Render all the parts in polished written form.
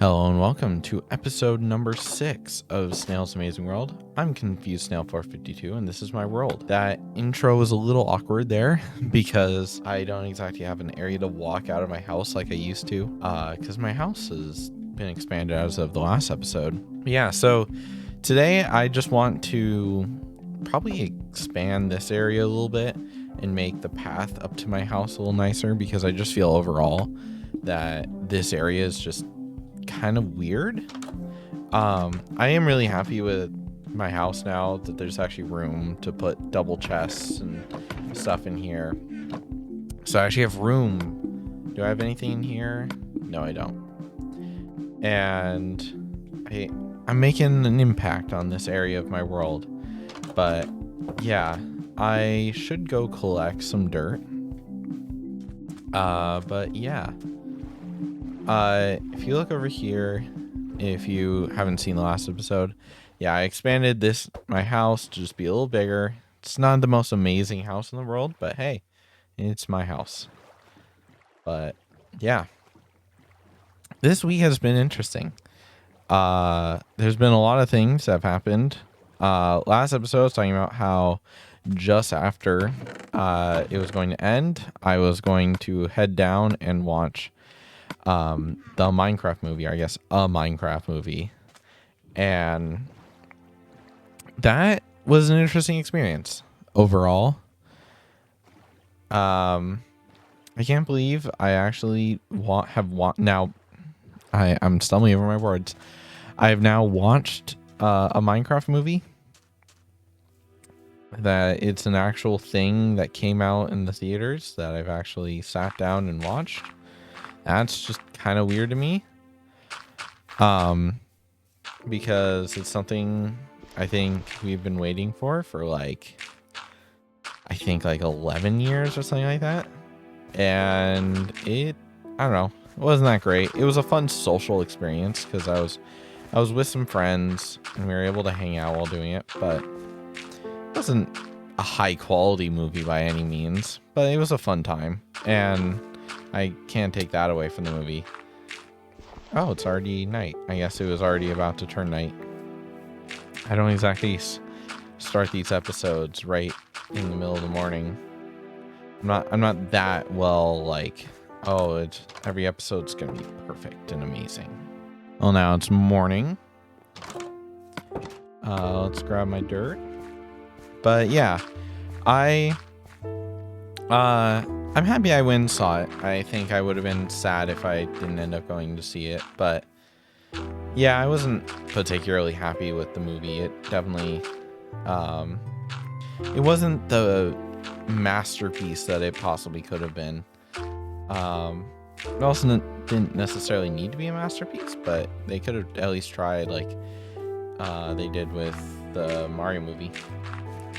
Hello and welcome to episode number 6 of Snail's Amazing World. I'm Confused Snail 452 and this is my world. That intro was a little awkward there because I don't exactly have an area to walk out of my house like I used to because my house has been expanded as of the last episode. Yeah, so today I just want to probably expand this area a little bit and make the path up to my house a little nicer because I just feel overall that this area is just kind of weird. I am really happy with my house now that there's actually room to put double chests and stuff in here. So I actually have room. Do I have anything in here? No, I don't. And I'm making an impact on this area of my world. But yeah, I should go collect some dirt. But yeah. If you look over here, if you haven't seen the last episode, yeah, I expanded my house to just be a little bigger. It's not the most amazing house in the world, but hey, it's my house. But yeah, this week has been interesting. There's been a lot of things that have happened. Last episode I was talking about how just after it was going to end, I was going to head down and watch the Minecraft movie, or I guess a Minecraft movie, and that was an interesting experience overall. I can't believe I actually now. I'm stumbling over my words. I have now watched a Minecraft movie. That it's an actual thing that came out in the theaters that I've actually sat down and watched. That's just kind of weird to me. Because it's something I think we've been waiting for like 11 years or something like that. And I don't know, it wasn't that great. It was a fun social experience because I was with some friends and we were able to hang out while doing it, but it wasn't a high quality movie by any means, but it was a fun time and I can't take that away from the movie. Oh, it's already night. I guess it was already about to turn night. I don't exactly start these episodes right in the middle of the morning. I'm not that well, like, every episode's gonna be perfect and amazing. Well, now it's morning. Let's grab my dirt. But yeah, I'm happy I went and saw it. I think I would have been sad if I didn't end up going to see it. But yeah, I wasn't particularly happy with the movie. It definitely, it wasn't the masterpiece that it possibly could have been. It also didn't necessarily need to be a masterpiece, but they could have at least tried like they did with the Mario movie.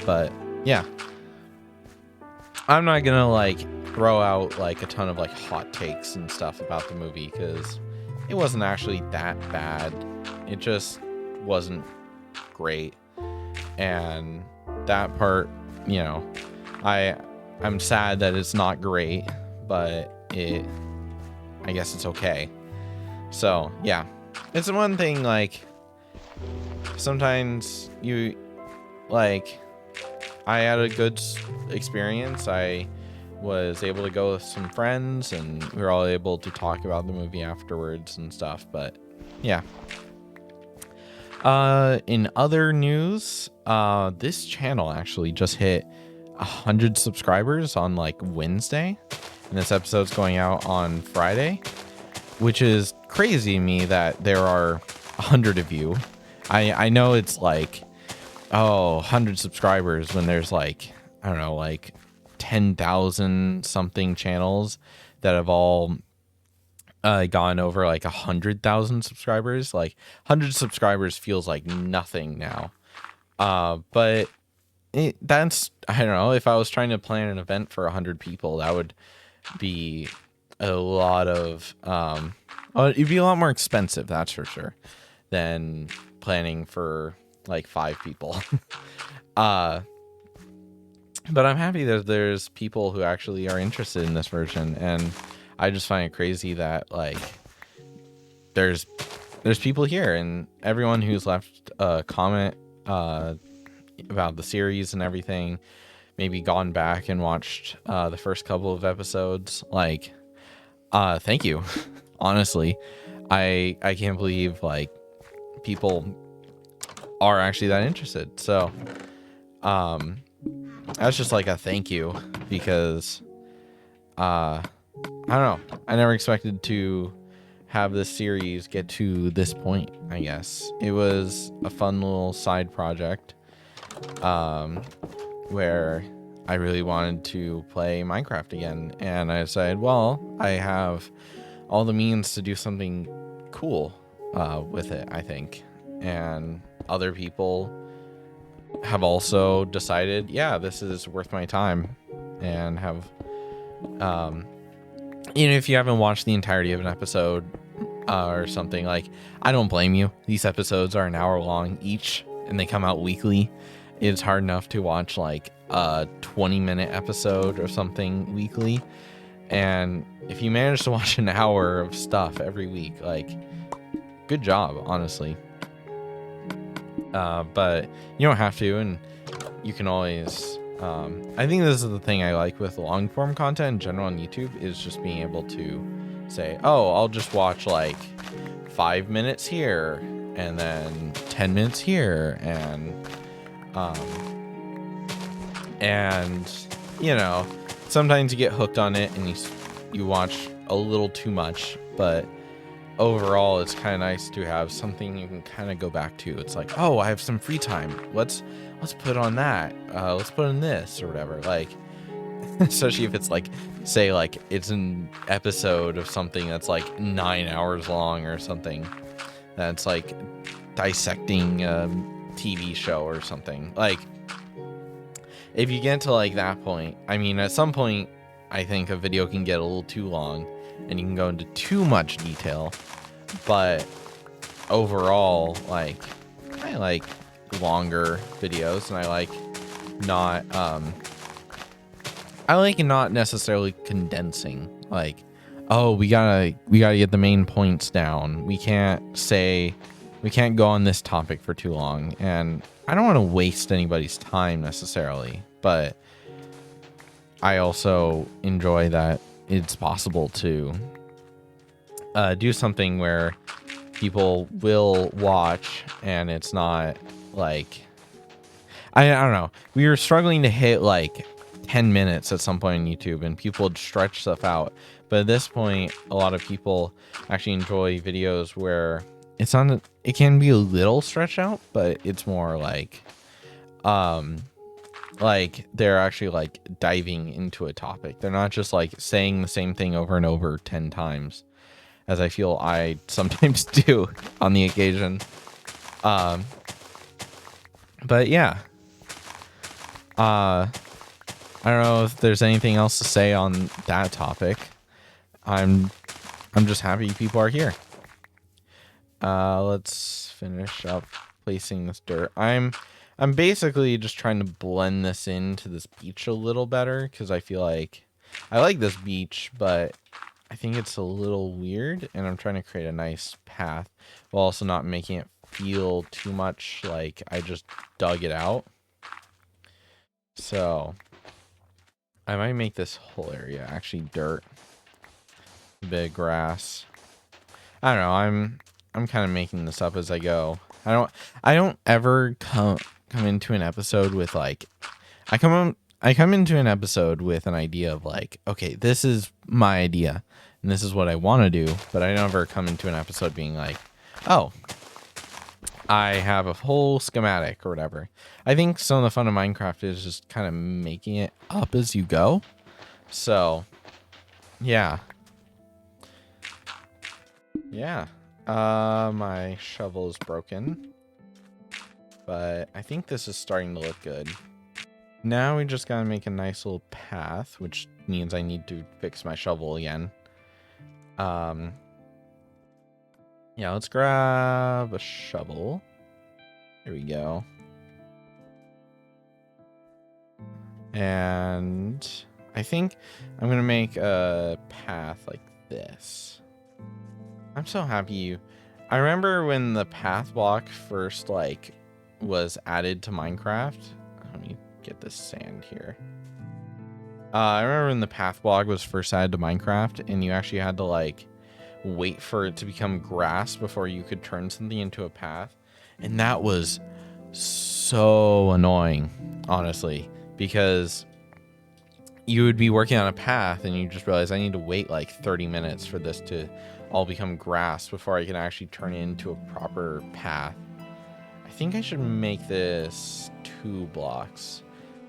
But yeah. I'm not gonna like throw out like a ton of like hot takes and stuff about the movie because it wasn't actually that bad. It just wasn't great. And that part, I'm sad that it's not great, but I guess it's okay. So yeah, it's one thing like sometimes I had a good experience. I was able to go with some friends and we were all able to talk about the movie afterwards and stuff. But yeah. In other news, this channel actually just hit 100 subscribers on like Wednesday. And this episode's going out on Friday, which is crazy to me that there are 100 of you. I know it's like, 100 subscribers when there's like, I don't know, like 10,000 something channels that have all gone over like 100,000 subscribers. Like 100 subscribers feels like nothing now. But that's, I don't know, if I was trying to plan an event for 100 people, that would be a lot of, it'd be a lot more expensive, that's for sure, than planning for like 5 people. But I'm happy that there's people who actually are interested in this version, and I just find it crazy that like there's people here, and everyone who's left a comment about the series and everything, maybe gone back and watched the first couple of episodes, like thank you. Honestly, I can't believe like people are actually that interested. So that's just like a thank you, because I don't know, I never expected to have this series get to this point. I guess it was a fun little side project where I really wanted to play Minecraft again, and I decided, well, I have all the means to do something cool with it, I think. And other people have also decided, yeah, this is worth my time, and have if you haven't watched the entirety of an episode or something, like, I don't blame you. These episodes are an hour long each, and they come out weekly. It's hard enough to watch like a 20-minute episode or something weekly, and if you manage to watch an hour of stuff every week, like, good job, honestly. But you don't have to, and you can always I think this is the thing I like with long form content in general on YouTube, is just being able to say, oh, I'll just watch like 5 minutes here and then 10 minutes here, and sometimes you get hooked on it and you watch a little too much, but overall it's kind of nice to have something you can kind of go back to. It's like, oh, I have some free time, let's put on that, let's put in this or whatever, like, especially if it's like, say, like it's an episode of something that's like 9 hours long or something, that's like dissecting a TV show or something. Like, if you get to like that point, I mean, at some point I think a video can get a little too long and you can go into too much detail, but overall, like, I like longer videos, and I like not necessarily condensing, like, oh, we gotta get the main points down, we can't go on this topic for too long, and I don't want to waste anybody's time necessarily, but I also enjoy that it's possible to do something where people will watch, and it's not like, I don't know, we were struggling to hit like 10 minutes at some point on YouTube, and people would stretch stuff out, but at this point a lot of people actually enjoy videos where it's on, it can be a little stretched out, but it's more like they're actually like diving into a topic. They're not just like saying the same thing over and over 10 times, as I feel I sometimes do on the occasion. But yeah, I don't know if there's anything else to say on that topic. I'm just happy people are here. Let's finish up placing this dirt. I'm basically just trying to blend this into this beach a little better, because I feel like I like this beach, but I think it's a little weird, and I'm trying to create a nice path while also not making it feel too much like I just dug it out. So I might make this whole area actually dirt, a bit of grass. I don't know, I'm kind of making this up as I go. I don't ever come into an episode with like, I come into an episode with an idea of like, okay, this is my idea and this is what I want to do, but I never come into an episode being like, oh, I have a whole schematic or whatever. I think some of the fun of Minecraft is just kind of making it up as you go. So yeah. My shovel is broken, but I think this is starting to look good. Now we just gotta make a nice little path, which means I need to fix my shovel again. Yeah, let's grab a shovel. There we go. And I think I'm gonna make a path like this. I'm so happy you. I remember when the path block first like was added to Minecraft. Let me get this sand here. I remember when the path block was first added to Minecraft, and you actually had to like wait for it to become grass before you could turn something into a path, and that was so annoying, honestly, because you would be working on a path and you just realize I need to wait like 30 minutes for this to all become grass before I can actually turn it into a proper path. I think I should make this 2 blocks.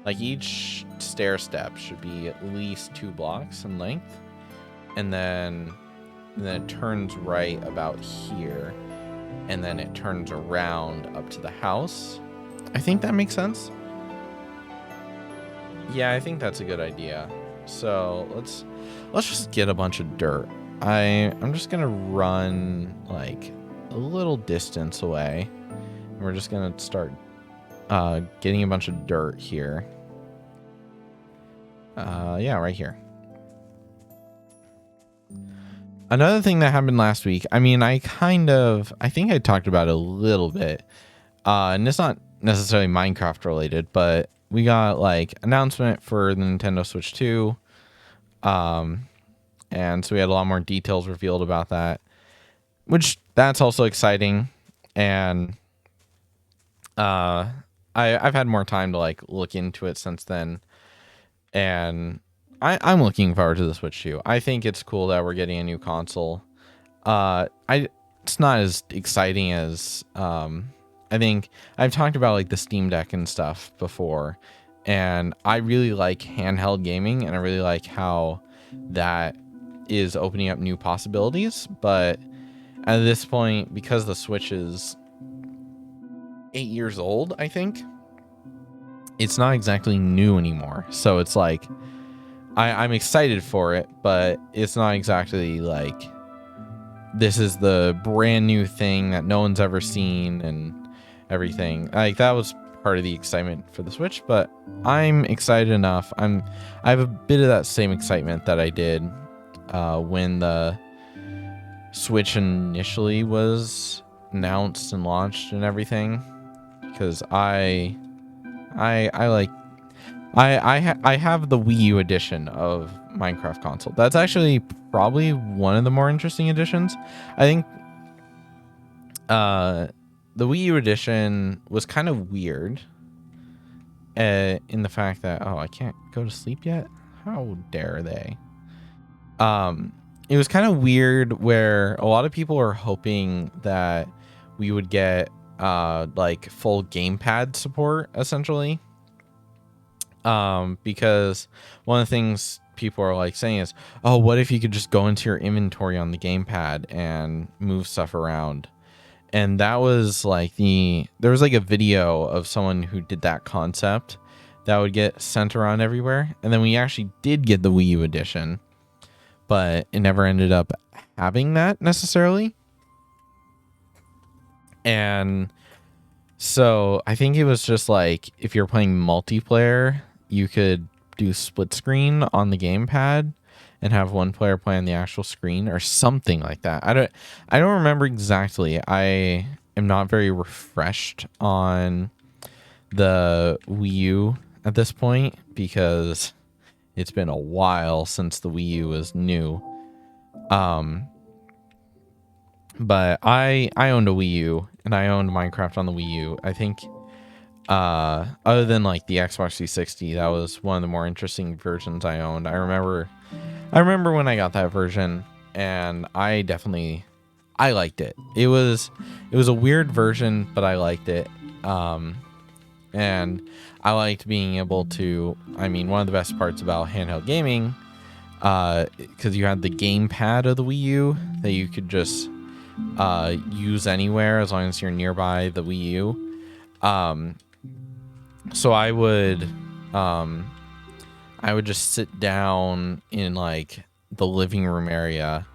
Like each stair step should be at least 2 blocks in length. And then it turns right about here. And then it turns around up to the house. I think that makes sense. Yeah, I think that's a good idea. So let's just get a bunch of dirt. I'm just gonna run like a little distance away. And we're just gonna start getting a bunch of dirt here. Yeah, right here. Another thing that happened last week, I mean, I think I talked about it a little bit. And it's not necessarily Minecraft related, but we got like announcement for the Nintendo Switch 2. And so we had a lot more details revealed about that, which that's also exciting. And I've had more time to like look into it since then. And I'm looking forward to the Switch 2. I think it's cool that we're getting a new console. It's not as exciting as I think I've talked about like the Steam Deck and stuff before, and I really like handheld gaming, and I really like how that is opening up new possibilities. But at this point, because the Switch is 8 years old, I think it's not exactly new anymore. So it's like I'm excited for it, but it's not exactly like this is the brand new thing that no one's ever seen and everything. Like that was part of the excitement for the Switch, but I'm excited enough. I have a bit of that same excitement that I did when the Switch initially was announced and launched and everything, because I have the Wii U edition of Minecraft console. That's actually probably one of the more interesting editions. I think the Wii U edition was kind of weird in the fact that, oh, I can't go to sleep yet? How dare they? It was kind of weird where a lot of people are hoping that we would get like full gamepad support, essentially. Because one of the things people are like saying is, oh, what if you could just go into your inventory on the gamepad and move stuff around? And that was like there was like a video of someone who did that concept that would get sent around everywhere. And then we actually did get the Wii U edition, but it never ended up having that necessarily. And so I think it was just like, if you're playing multiplayer, you could do split screen on the gamepad and have one player play on the actual screen or something like that. I don't remember exactly. I am not very refreshed on the Wii U at this point because it's been a while since the Wii U was new. But I owned a Wii U and I owned Minecraft on the Wii U. I think other than like the Xbox 360, that was one of the more interesting versions I owned. I remember when I got that version, and I liked it. It was a weird version, but I liked it. And I liked being able to, I mean, one of the best parts about handheld gaming, because you had the gamepad of the Wii U that you could just use anywhere as long as you're nearby the Wii U. So I would just sit down in like the living room area,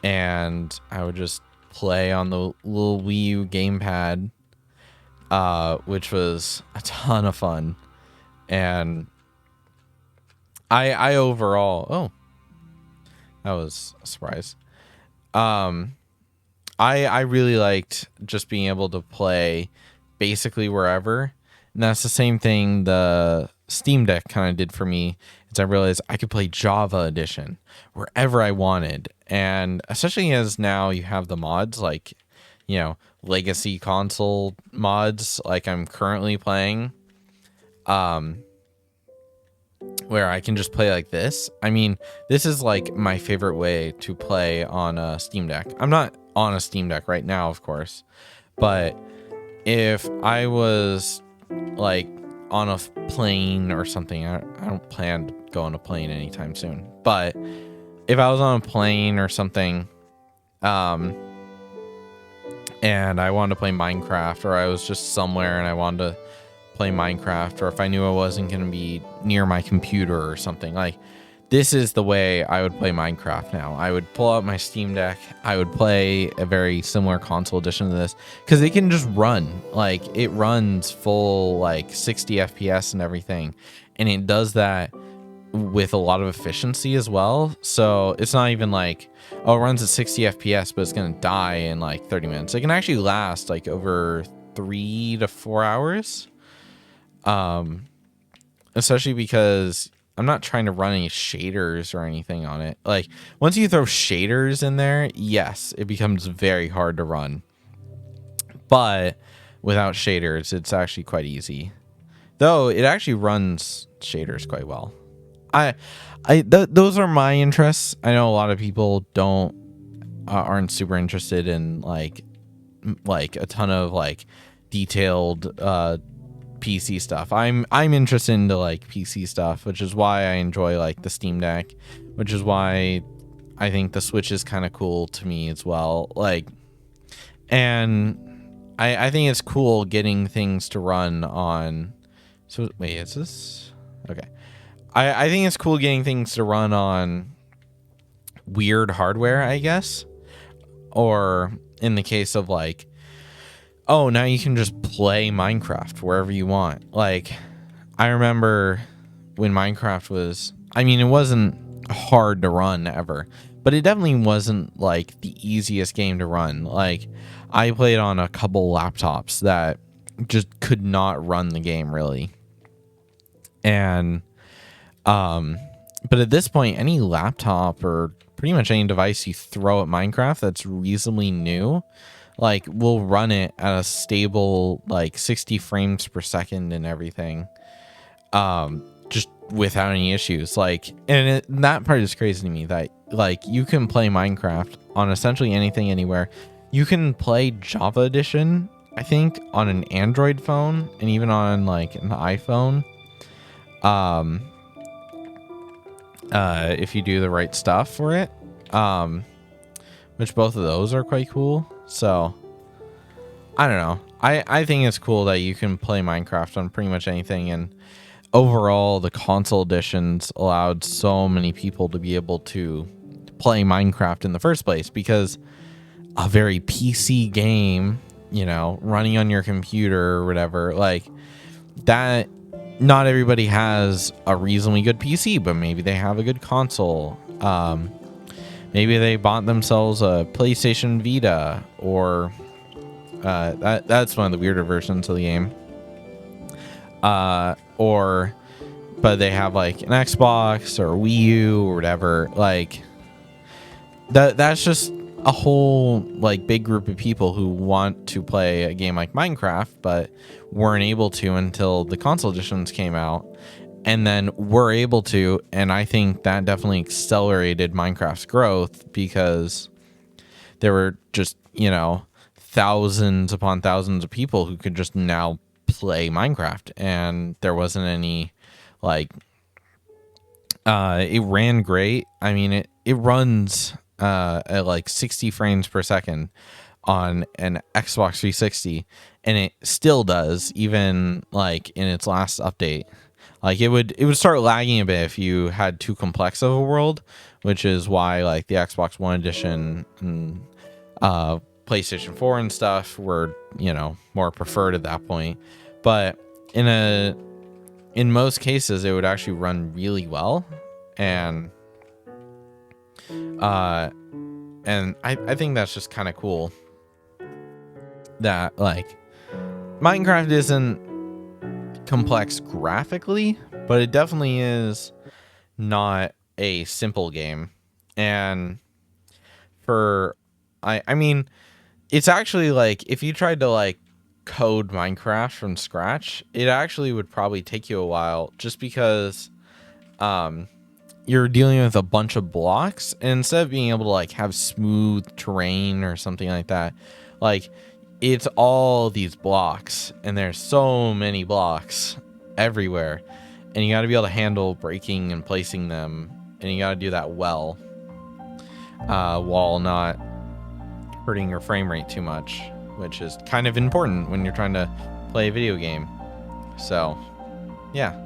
and I would just play on the little Wii U gamepad, which was a ton of fun. And I overall, oh, that was a surprise. I really liked just being able to play basically wherever. And that's the same thing the Steam Deck kind of did for me. Is I realized I could play Java Edition wherever I wanted. And especially as now you have the mods like, legacy console mods like I'm currently playing. Where I can just play like this. I mean, this is like my favorite way to play on a Steam Deck. I'm not on a Steam Deck right now, of course, but if I was like on a plane or something, I don't plan to go on a plane anytime soon, but if I was on a plane or something, and I wanted to play Minecraft, or I was just somewhere and I wanted to play Minecraft, or if I knew I wasn't going to be near my computer or something, like this is the way I would play Minecraft now. I would pull out my Steam Deck. I would play a very similar console edition to this because it can just run. Like it runs full like 60 FPS and everything. And it does that with a lot of efficiency as well. So it's not even like, oh, it runs at 60 FPS, but it's going to die in like 30 minutes. It can actually last like over 3 to 4 hours. Especially because I'm not trying to run any shaders or anything on it. Like once you throw shaders in there, yes, it becomes very hard to run. But without shaders, it's actually quite easy. Though it actually runs shaders quite well. Those are my interests. I know a lot of people aren't super interested in like a ton of like detailed PC stuff. I'm interested into like PC stuff, which is why I enjoy like the Steam Deck, which is why I think the Switch is kind of cool to me as well. Like, and I think it's cool getting things to run on. So wait, is this okay? I think it's cool getting things to run on weird hardware, I guess, or in the case of like, oh, now you can just play Minecraft wherever you want. Like, I remember when Minecraft was, I mean, it wasn't hard to run ever, but it definitely wasn't like the easiest game to run. Like, I played on a couple laptops that just could not run the game really. And, but at this point, any laptop or pretty much any device you throw at Minecraft that's reasonably new, like we'll run it at a stable like 60 frames per second and everything, just without any issues. Like, and that part is crazy to me that like you can play Minecraft on essentially anything, anywhere. You can play Java Edition, I think, on an Android phone and even on like an iPhone, if you do the right stuff for it, which both of those are quite cool. So I don't know. I think it's cool that you can play Minecraft on pretty much anything. And overall, the console editions allowed so many people to be able to play Minecraft in the first place, because a very PC game, running on your computer or whatever, like that, not everybody has a reasonably good PC, but maybe they have a good console. Maybe they bought themselves a PlayStation Vita, or that's one of the weirder versions of the game. But they have like an Xbox or Wii U or whatever. Like that's just a whole like big group of people who want to play a game like Minecraft, but weren't able to until the console editions came out. And then we're able to, and I think that definitely accelerated Minecraft's growth, because there were just, thousands upon thousands of people who could just now play Minecraft, and there wasn't any like, it ran great. I mean, it runs at like 60 frames per second on an Xbox 360, and it still does, even like in its last update. Like it would start lagging a bit if you had too complex of a world, which is why like the Xbox One edition and PlayStation 4 and stuff were, more preferred at that point. But in most cases, it would actually run really well. And I think that's just kind of cool. that like Minecraft isn't complex graphically, but it definitely is not a simple game. And I mean, it's actually like if you tried to like code Minecraft from scratch, it actually would probably take you a while, just because you're dealing with a bunch of blocks, and instead of being able to like have smooth terrain or something like that, like it's all these blocks, and there's so many blocks everywhere, and you got to be able to handle breaking and placing them, and you got to do that well, while not hurting your frame rate too much, which is kind of important when you're trying to play a video game. So yeah,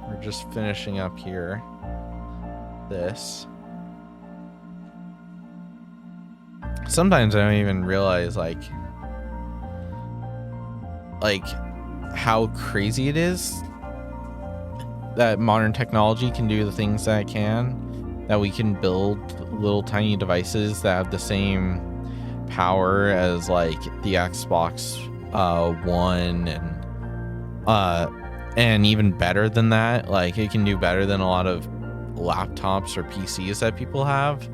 we're just finishing up here this. Sometimes I don't even realize like how crazy it is that modern technology can do the things that it can, that we can build little tiny devices that have the same power as like the Xbox One, and even better than that. Like it can do better than a lot of laptops or PCs that people have,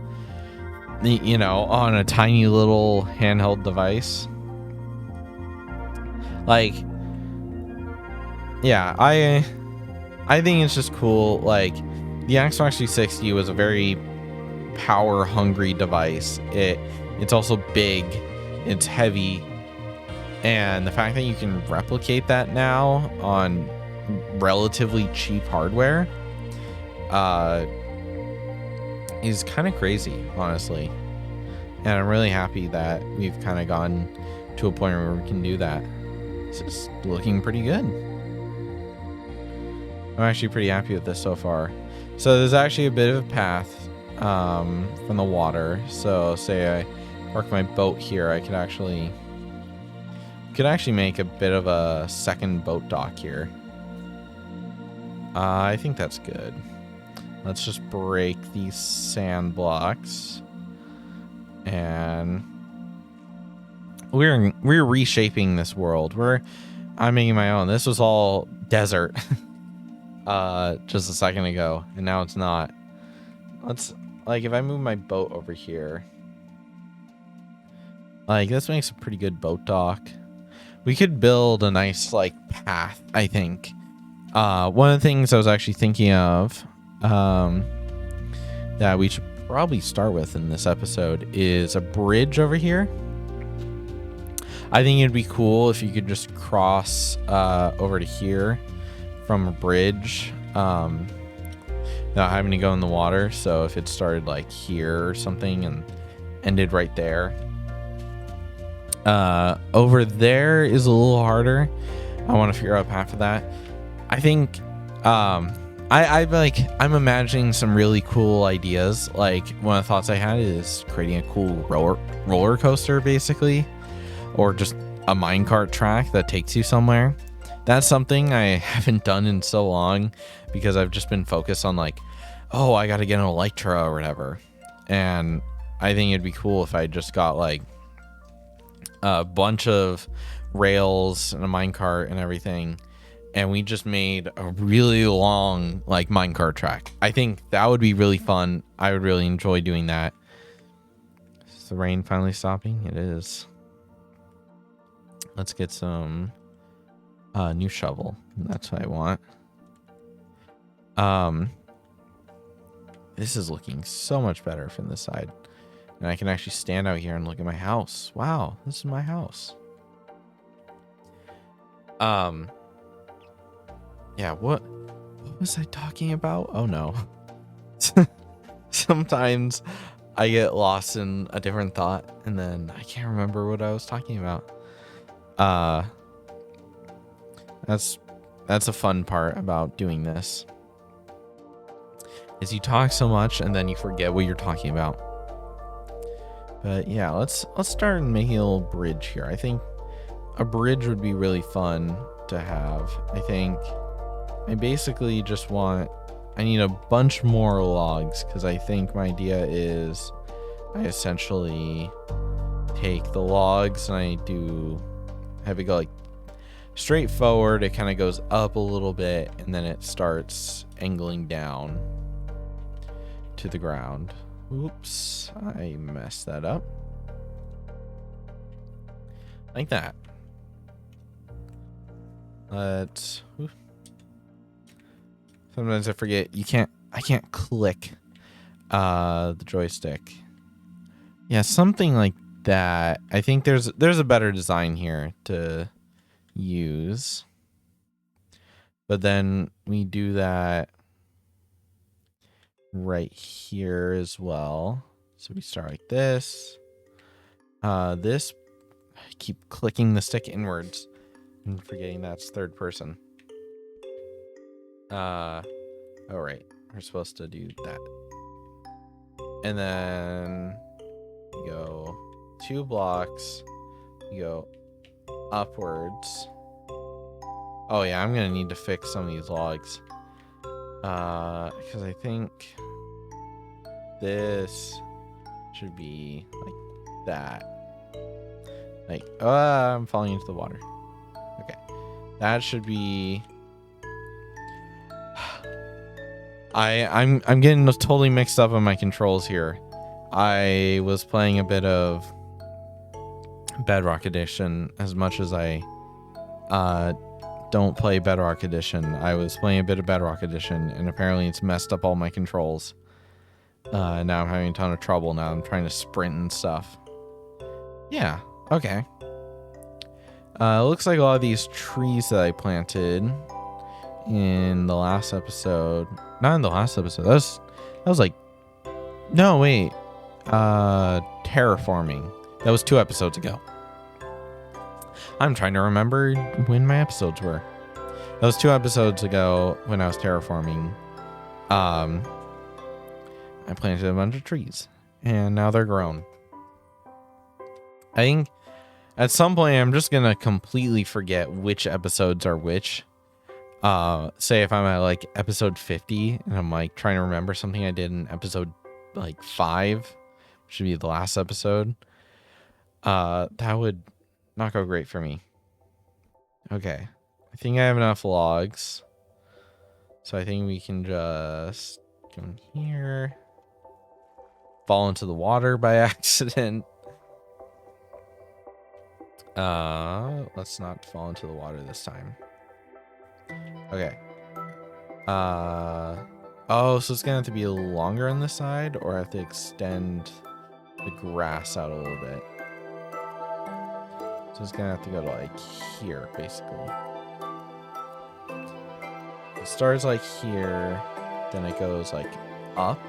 you know, on a tiny little handheld device. Like, yeah, I think it's just cool. Like the Xbox 360 was a very power hungry device. It's also big, it's heavy, and the fact that you can replicate that now on relatively cheap hardware is kind of crazy, honestly. And I'm really happy that we've kind of gotten to a point where we can do that. It's just looking pretty good. I'm actually pretty happy with this so far. So there's actually a bit of a path from the water. So say I park my boat here, I could actually make a bit of a second boat dock here. I think that's good. Let's just break these sand blocks, and we're reshaping this world. I'm making my own. This was all desert just a second ago, and now it's not. Let's, like, if I move my boat over here, like, this makes a pretty good boat dock. We could build a nice like path, I think. One of the things I was actually thinking of that we should probably start with in this episode is a bridge over here. I think it'd be cool if you could just cross over to here from a bridge without having to go in the water. So if it started like here or something and ended right there. Over there is a little harder. I want to figure out half of that. I think I'm imagining some really cool ideas. Like one of the thoughts I had is creating a cool roller coaster, basically, or just a minecart track that takes you somewhere. That's something I haven't done in so long because I've just been focused on like, oh, I got to get an Electra or whatever. And I think it'd be cool if I just got like a bunch of rails and a minecart and everything, and we just made a really long like minecart track. I think that would be really fun. I would really enjoy doing that. Is the rain finally stopping? It is. Let's get some new shovel. That's what I want. This is looking so much better from this side. And I can actually stand out here and look at my house. Wow, this is my house. Yeah, what was I talking about? Oh no. Sometimes I get lost in a different thought and then I can't remember what I was talking about. That's a fun part about doing this. Is you talk so much and then you forget what you're talking about. But yeah, let's start making a little bridge here. I think a bridge would be really fun to have. I think I basically just I need a bunch more logs, because I think my idea is I essentially take the logs and I have it go like straight forward. It kind of goes up a little bit and then it starts angling down to the ground. Oops, I messed that up. Like that. Sometimes I forget I can't click the joystick. Yeah, something like that. I think there's a better design here to use. But then we do that right here as well. So we start like this. I keep clicking the stick inwards and forgetting that's third person. Oh right, we're supposed to do that. And then you go 2 blocks, you go upwards. Oh yeah, I'm gonna need to fix some of these logs. Because I think this should be like that. Like, I'm falling into the water. Okay, that should be. I'm getting totally mixed up on my controls here. I was playing a bit of Bedrock Edition as much as I don't play Bedrock Edition. I was playing a bit of Bedrock Edition, and apparently it's messed up all my controls. Now I'm having a ton of trouble. Now I'm trying to sprint and stuff. Yeah, okay. Looks like a lot of these trees that I planted in the last episode. Not in the last episode. That was like... No, wait. Terraforming. That was 2 episodes ago. I'm trying to remember when my episodes were. That was 2 episodes ago when I was terraforming. I planted a bunch of trees, and now they're grown. I think at some point I'm just gonna completely forget which episodes are which. Say if I'm at like episode 50 and I'm like trying to remember something I did in episode like 5, which should be the last episode. That would not go great for me. Okay, I think I have enough logs, so I think we can just go in here, fall into the water by accident. Let's not fall into the water this time. Okay. Oh, so it's gonna have to be longer on this side, or I have to extend the grass out a little bit. So it's gonna have to go to like here, basically. It starts like here, then it goes like up,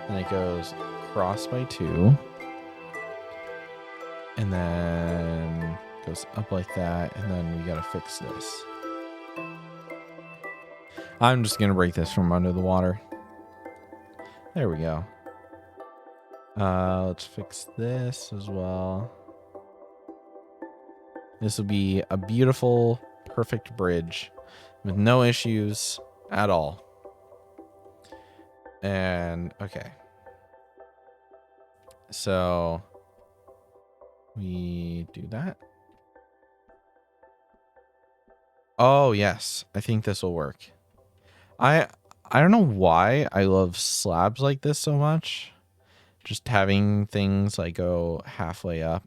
then it goes across by 2, and then goes up like that, and then we gotta fix this. I'm just gonna break this from under the water. There we go. Let's fix this as well. This will be a beautiful, perfect bridge with no issues at all. And okay. So we do that. Oh yes, I think this will work. I don't know why I love slabs like this so much. Just having things like go halfway up.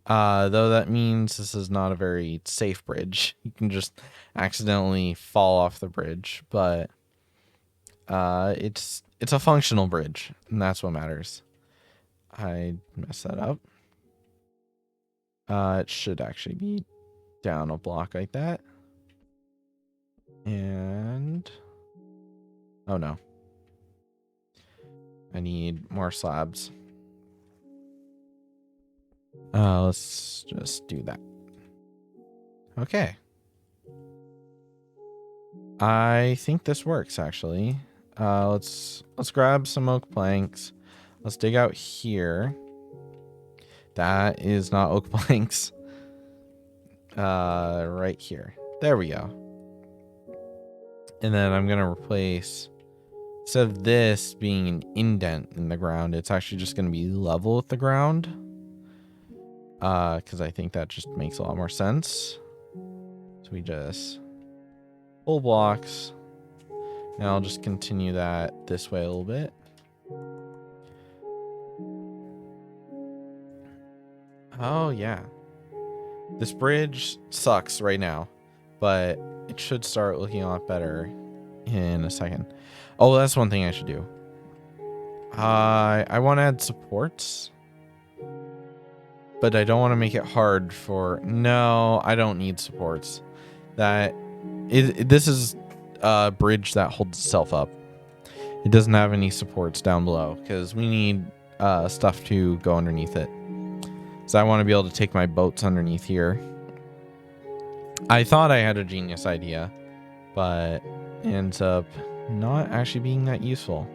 Though that means this is not a very safe bridge. You can just accidentally fall off the bridge, but it's a functional bridge, and that's what matters. I messed that up. It should actually be down a block like that. And oh no. I need more slabs. Let's just do that. Okay. I think this works actually. Let's grab some oak planks. Let's dig out here. That is not oak planks. Right here. There we go. And then I'm gonna replace instead of this being an indent in the ground, it's actually just going to be level with the ground. Because I think that just makes a lot more sense. So we just pull blocks. Now I'll just continue that this way a little bit. Oh, yeah. This bridge sucks right now, but it should start looking a lot better in a second. Oh, that's one thing I should do. I want to add supports, but I don't want to make it hard for... No, I don't need supports. This is a bridge that holds itself up. It doesn't have any supports down below because we need stuff to go underneath it. So I want to be able to take my boats underneath here. I thought I had a genius idea, but it ends up not actually being that useful.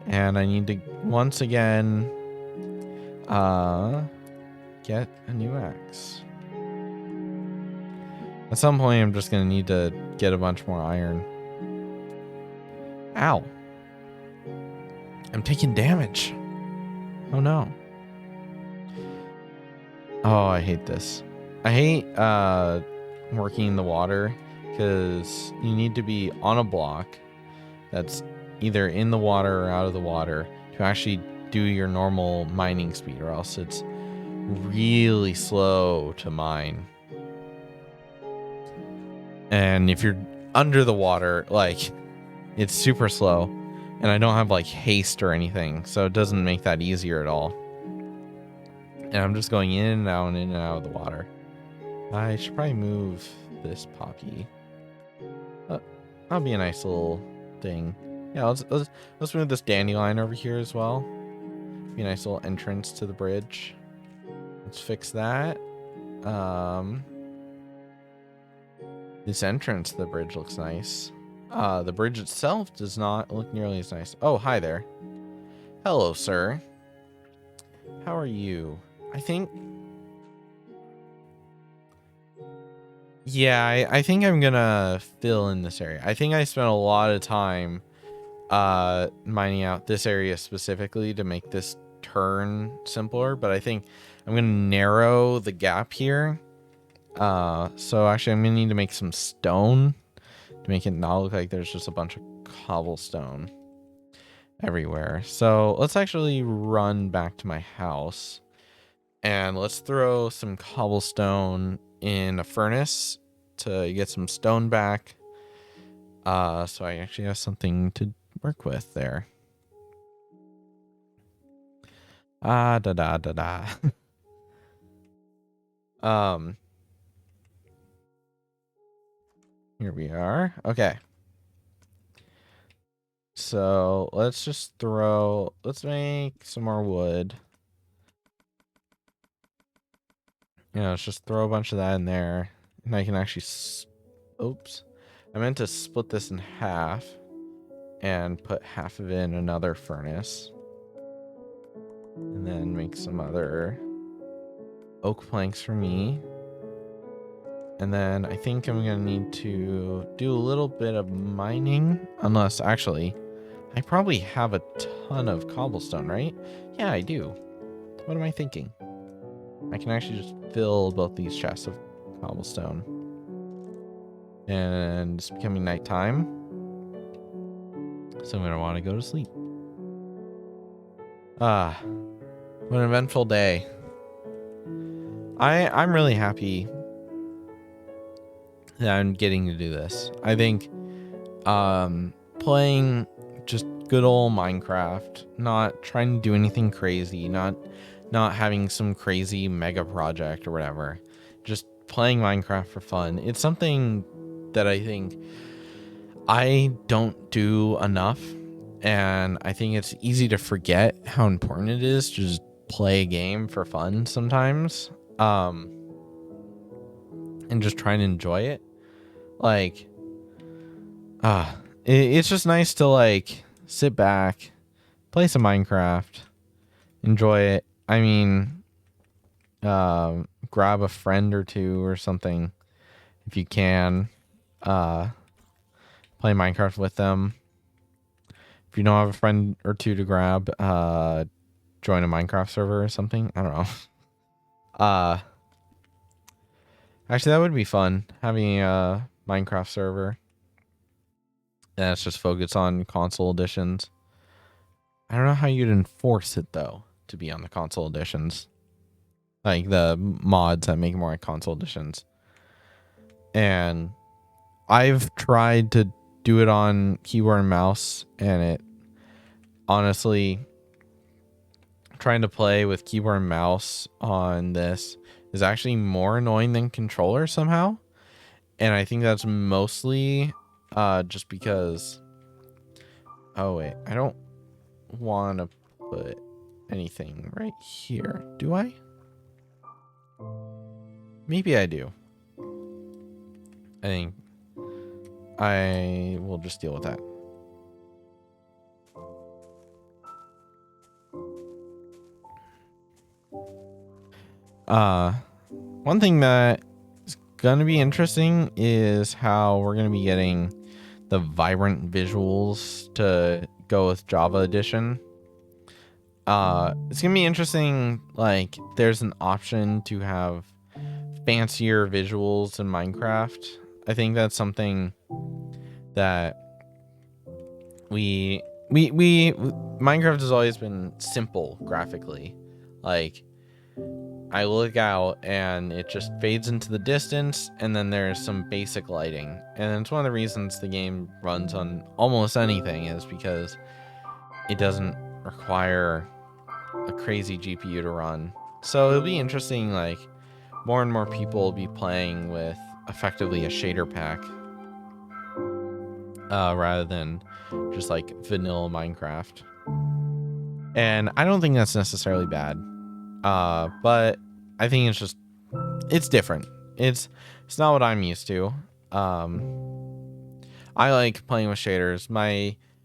And I need to, once again, get a new axe. At some point, I'm just going to need to get a bunch more iron. Ow. I'm taking damage. Oh, no. Oh, I hate this. I hate working in the water because you need to be on a block that's either in the water or out of the water to actually do your normal mining speed, or else it's really slow to mine. And if you're under the water, like, it's super slow, and I don't have like haste or anything, so it doesn't make that easier at all. And I'm just going in and out and in and out of the water. I should probably move this poppy. That'll be a nice little thing. Yeah, let's move this dandelion over here as well. Be a nice little entrance to the bridge. Let's fix that. This entrance to the bridge looks nice. The bridge itself does not look nearly as nice. Oh, hi there. Hello, sir. How are you? I think... Yeah, I think I'm gonna fill in this area. I think I spent a lot of time mining out this area specifically to make this turn simpler, but I think I'm gonna narrow the gap here. So actually I'm gonna need to make some stone to make it not look like there's just a bunch of cobblestone everywhere. So let's actually run back to my house and let's throw some cobblestone in a furnace to get some stone back. So I actually have something to work with there. Da da da da. Here we are. Okay. So let's make some more wood. Let's just throw a bunch of that in there. And I can actually, oops. I meant to split this in half and put half of it in another furnace. And then make some other oak planks for me. And then I think I'm going to need to do a little bit of mining. Unless, actually, I probably have a ton of cobblestone, right? Yeah, I do. What am I thinking? I can actually just fill both these chests of cobblestone. And it's becoming nighttime. So I'm going to want to go to sleep. What an eventful day. I'm really happy that I'm getting to do this. I think playing just good old Minecraft, not trying to do anything crazy, not having some crazy mega project or whatever, just playing Minecraft for fun. It's something that I think I don't do enough, and I think it's easy to forget how important it is to just play a game for fun sometimes, and just try and enjoy it. Like, it's just nice to like sit back, play some Minecraft, enjoy it. I mean, grab a friend or two or something if you can, play Minecraft with them, If you don't have a friend or two to grab, join a Minecraft server or something. I don't know. Actually, that would be fun, having a Minecraft server that's just focused on console editions. I don't know how you'd enforce it though to be on the console editions, like the mods that make more like console editions. And I've tried to do it on keyboard and mouse, and it honestly, trying to play with keyboard and mouse on this is actually more annoying than controller somehow. And I think that's mostly just because, oh wait, I don't want to put anything right here, do I? Maybe I do. I think I will just deal with that. One thing that is gonna be interesting is how we're gonna be getting the vibrant visuals to go with Java Edition. It's gonna be interesting. Like, there's an option to have fancier visuals in Minecraft. I think that's something that Minecraft has always been simple graphically. Like, I look out and it just fades into the distance, and then there's some basic lighting. And it's one of the reasons the game runs on almost anything, is because it doesn't require a crazy GPU to run. So it'll be interesting, like, more and more people will be playing with effectively a shader pack rather than just like vanilla Minecraft. And I don't think that's necessarily bad. But I think it's different. It's not what I'm used to. I like playing with shaders.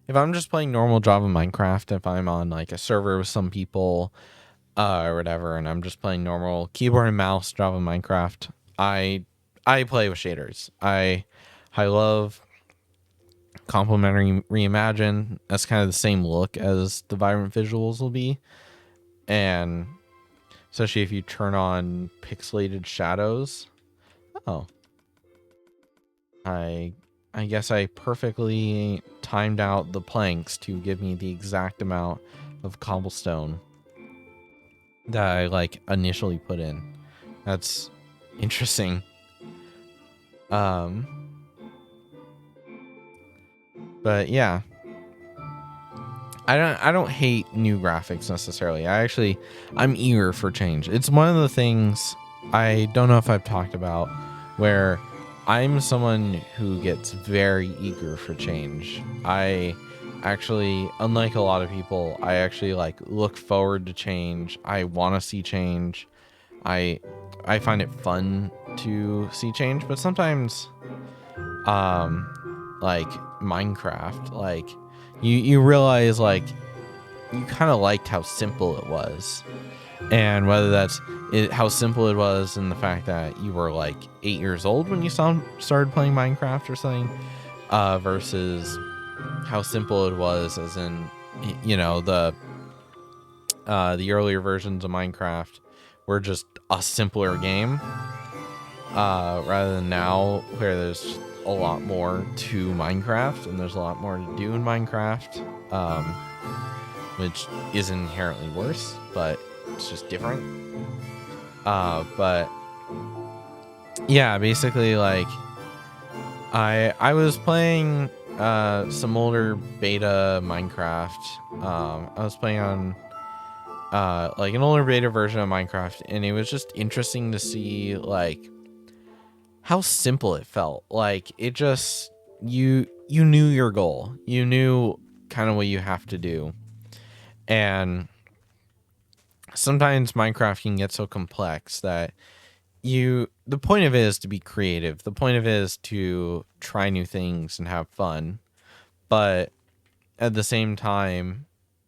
If I'm just playing normal Java Minecraft, if I'm on like a server with some people, or whatever, and I'm just playing normal keyboard and mouse Java Minecraft, I play with shaders. I love complementary reimagine. That's kind of the same look as the vibrant visuals will be, and especially if you turn on pixelated shadows. Oh, I guess I perfectly timed out the planks to give me the exact amount of cobblestone that I like initially put in. That's interesting. But yeah, I don't hate new graphics necessarily. I'm eager for change. It's one of the things I don't know if I've talked about, where I'm someone who gets very eager for change. I actually, unlike a lot of people, I actually like look forward to change. I want to see change. I find it fun to see change, but sometimes like Minecraft, like you realize like you kind of liked how simple it was, and whether that's how simple it was in the fact that you were like 8 years old when you started playing Minecraft or something, versus how simple it was as in, you know, the earlier versions of Minecraft were just a simpler game, rather than now where there's a lot more to Minecraft and there's a lot more to do in Minecraft, which is inherently worse, but it's just different. But yeah, basically, like, I was playing some older beta Minecraft. I was playing on like an older beta version of Minecraft, and it was just interesting to see like how simple it felt. Like, it just, you knew your goal, you knew kind of what you have to do. And sometimes Minecraft can get so complex that the point of it is to be creative, the point of it is to try new things and have fun. But at the same time,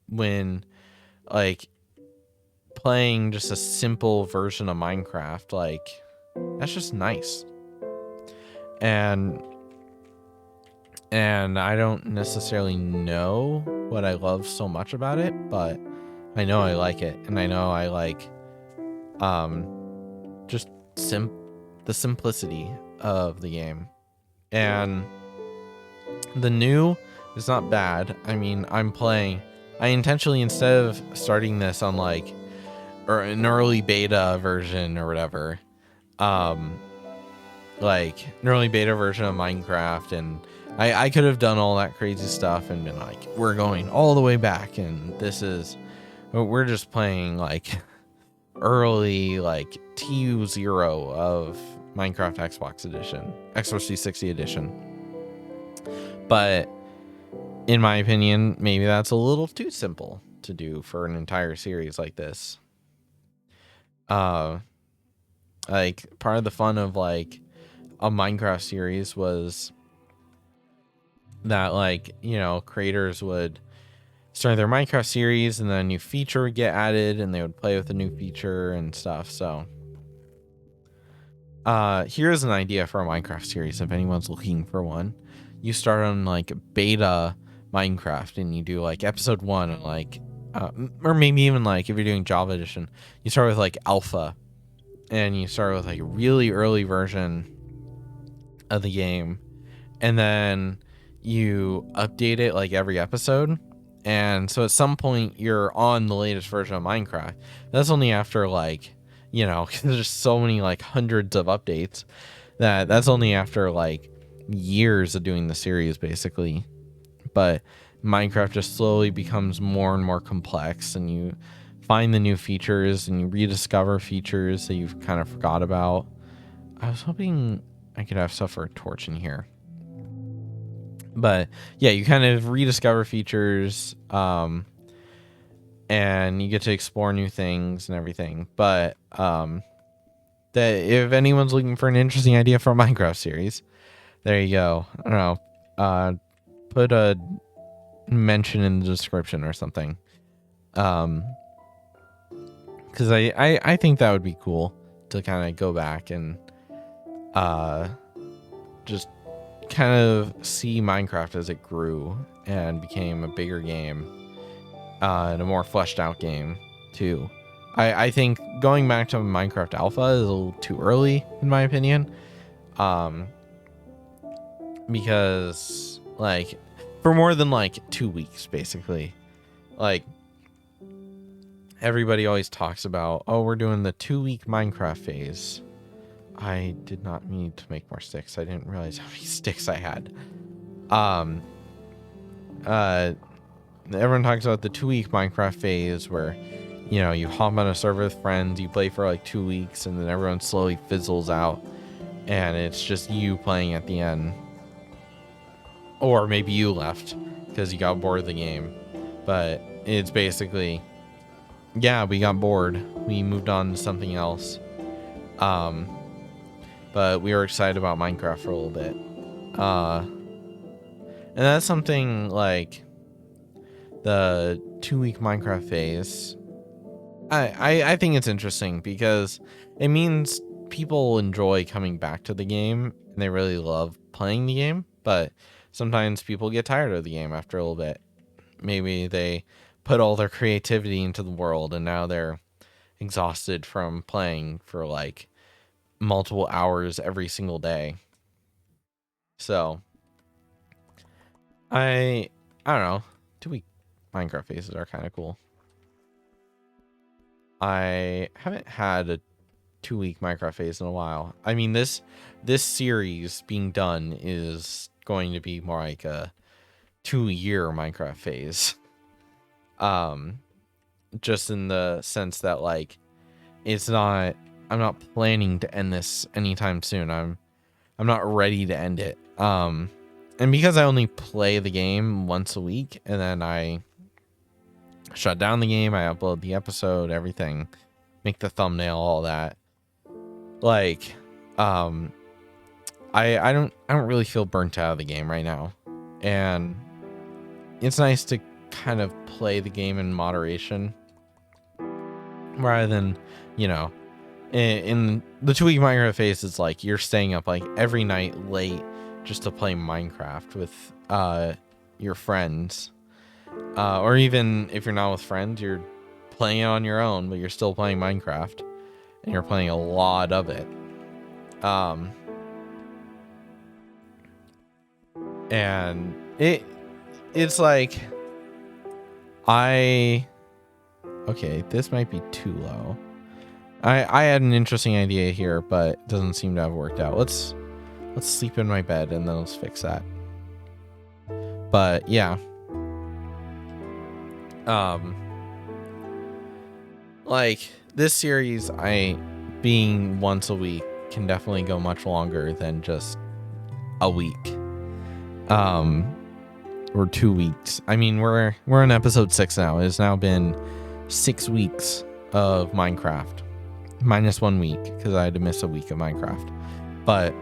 when like playing just a simple version of Minecraft, like, that's just nice. And And I don't necessarily know what I love so much about it, but I know I like it, and I know I like just the simplicity of the game. And the new is not bad. I mean, I intentionally, instead of starting this on like or an early beta version or whatever, like an early beta version of Minecraft, and I could have done all that crazy stuff and been like, we're going all the way back, and we're just playing like early like TU0 of Minecraft Xbox edition, Xbox 360 edition. But in my opinion, maybe that's a little too simple to do for an entire series like this. Like part of the fun of like a Minecraft series was that, like, you know, creators would start their Minecraft series and then a new feature would get added and they would play with the new feature and stuff. So here's an idea for a Minecraft series if anyone's looking for one. You start on like beta Minecraft and you do like episode 1 and like or maybe even like if you're doing Java edition, you start with like alpha and you start with like a really early version of the game, and then you update it like every episode. And so at some point you're on the latest version of Minecraft. That's only after like, you know, there's so many like hundreds of updates that's only after like years of doing the series basically. But Minecraft just slowly becomes more and more complex, and you find the new features and you rediscover features that you've kind of forgot about. I was hoping I could have stuff for a torch in here. But yeah, you kind of rediscover features, and you get to explore new things and everything. But that if anyone's looking for an interesting idea for a Minecraft series, there you go. I don't know. Put a mention in the description or something. Because I think that would be cool to kind of go back and just kind of see Minecraft as it grew and became a bigger game, and a more fleshed out game too. I think going back to Minecraft Alpha is a little too early in my opinion, because like for more than like 2 weeks basically, like everybody always talks about, oh, we're doing the 2-week Minecraft phase. I did not mean to make more sticks. I didn't realize how many sticks I had. Everyone talks about the 2-week Minecraft phase where, you know, you hop on a server with friends, you play for like 2 weeks, and then everyone slowly fizzles out, and it's just you playing at the end. Or maybe you left because you got bored of the game. But it's basically, yeah, we got bored. We moved on to something else. But we were excited about Minecraft for a little bit. And that's something like the 2-week Minecraft phase. I think it's interesting because it means people enjoy coming back to the game and they really love playing the game. But sometimes people get tired of the game after a little bit. Maybe they put all their creativity into the world and now they're exhausted from playing for like multiple hours every single day. So I don't know. 2-week Minecraft phases are kind of cool. I haven't had a 2-week Minecraft phase in a while. I mean, this series being done is going to be more like a 2-year Minecraft phase. Just in the sense that like I'm not planning to end this anytime soon. I'm not ready to end it. And because I only play the game once a week and then I shut down the game, I upload the episode, everything, make the thumbnail, all that. Like, I don't really feel burnt out of the game right now. And it's nice to kind of play the game in moderation rather than, you know, in the 2-week Minecraft phase, it's like you're staying up like every night late just to play Minecraft with your friends, or even if you're not with friends, you're playing it on your own, but you're still playing Minecraft, and you're playing a lot of it. And it's like okay, this might be too low. I had an interesting idea here, but it doesn't seem to have worked out. Let's sleep in my bed and then let's fix that. But yeah. Like this series, being once a week can definitely go much longer than just a week. Or 2 weeks. I mean, we're on episode 6 now. It has now been 6 weeks of Minecraft. Minus 1 week, because I had to miss a week of Minecraft. But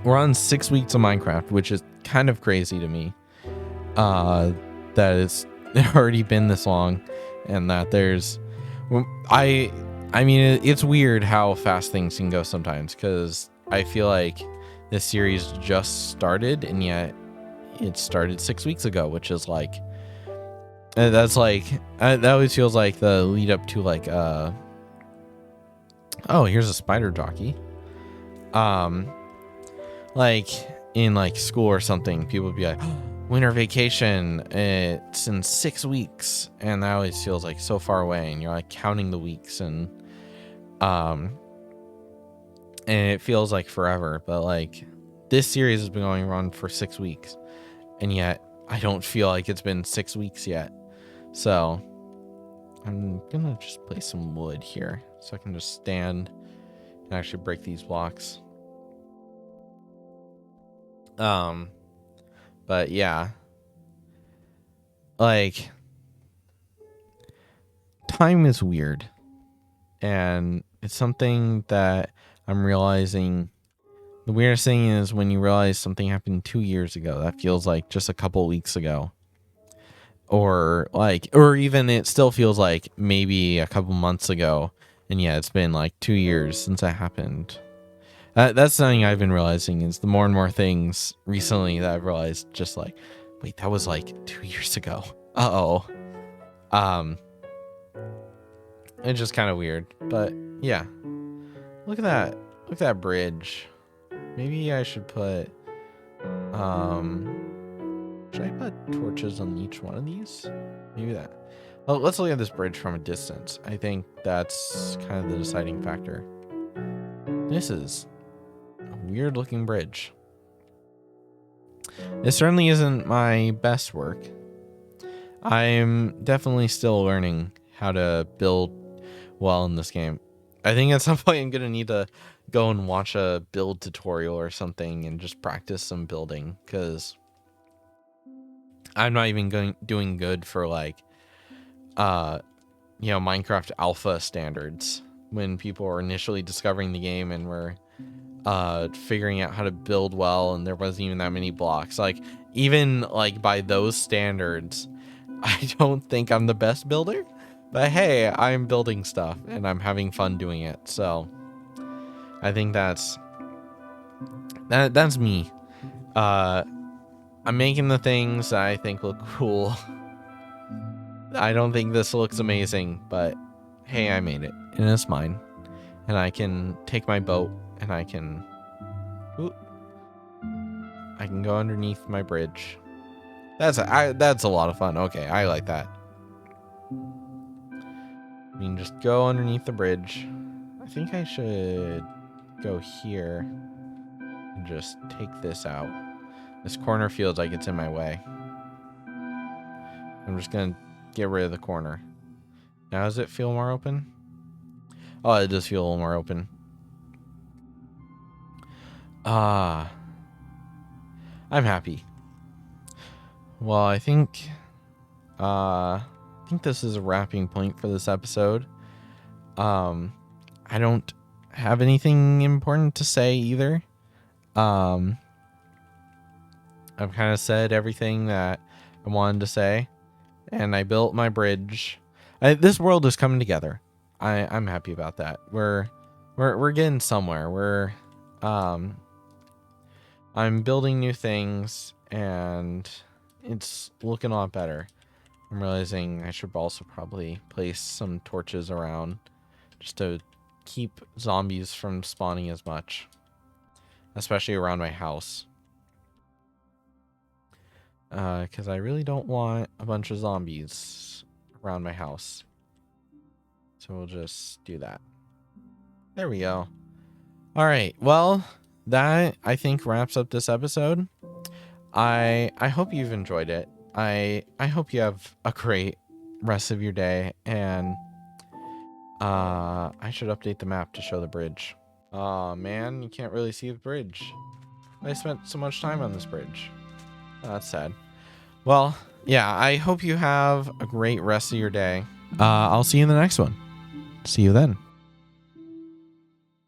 we're on 6 weeks of Minecraft, which is kind of crazy to me. That it's already been this long, and that there's... I mean, it's weird how fast things can go sometimes, because I feel like this series just started, and yet it started 6 weeks ago, which is like... That's like... that always feels like the lead up to like... oh, here's a spider jockey. Like in like school or something, people would be like, oh, winter vacation, it's in 6 weeks, and that always feels like so far away, and you're like counting the weeks, and it feels like forever. But like this series has been going on for 6 weeks, and yet I don't feel like it's been 6 weeks yet. So I'm gonna just place some wood here so I can just stand and actually break these blocks. But yeah, like time is weird, and it's something that I'm realizing. The weirdest thing is when you realize something happened 2 years ago, that feels like just a couple weeks ago. Or even it still feels like maybe a couple months ago, and yeah, it's been like 2 years since that happened. That's something I've been realizing, is the more and more things recently that I've realized, just like, wait, that was like 2 years ago. It's just kind of weird, but yeah. Look at that. Look at that bridge. Maybe I should put, should I put torches on each one of these? Maybe that. Well, let's look at this bridge from a distance. I think that's kind of the deciding factor. This is a weird looking bridge. This certainly isn't my best work. I'm definitely still learning how to build well in this game. I think at some point I'm going to need to go and watch a build tutorial or something and just practice some building, because I'm not even doing good for like, Minecraft alpha standards, when people were initially discovering the game and were figuring out how to build well, and there wasn't even that many blocks. Like, even like by those standards, I don't think I'm the best builder, but hey, I'm building stuff and I'm having fun doing it. So I think that's me. I'm making the things that I think look cool. I don't think this looks amazing, but hey, I made it, and it's mine. And I can take my boat, and I can go underneath my bridge. That's a lot of fun. Okay, I like that. I mean, just go underneath the bridge. I think I should go here and just take this out. This corner feels like it's in my way. I'm just gonna get rid of the corner. Now does it feel more open? Oh, it does feel a little more open. I'm happy. Well, I think this is a wrapping point for this episode. I don't have anything important to say either. I've kind of said everything that I wanted to say, and I built my bridge. This world is coming together. I'm happy about that. We're getting somewhere. I'm building new things, and it's looking a lot better. I'm realizing I should also probably place some torches around just to keep zombies from spawning as much, especially around my house. Because I really don't want a bunch of zombies around my house. So we'll just do that. There we go. All right. Well, that I think wraps up this episode. I hope you've enjoyed it. I hope you have a great rest of your day, and I should update the map to show the bridge. Oh man, you can't really see the bridge. I spent so much time on this bridge. Oh, that's sad. Well, yeah, I hope you have a great rest of your day. I'll see you in the next one. See you then.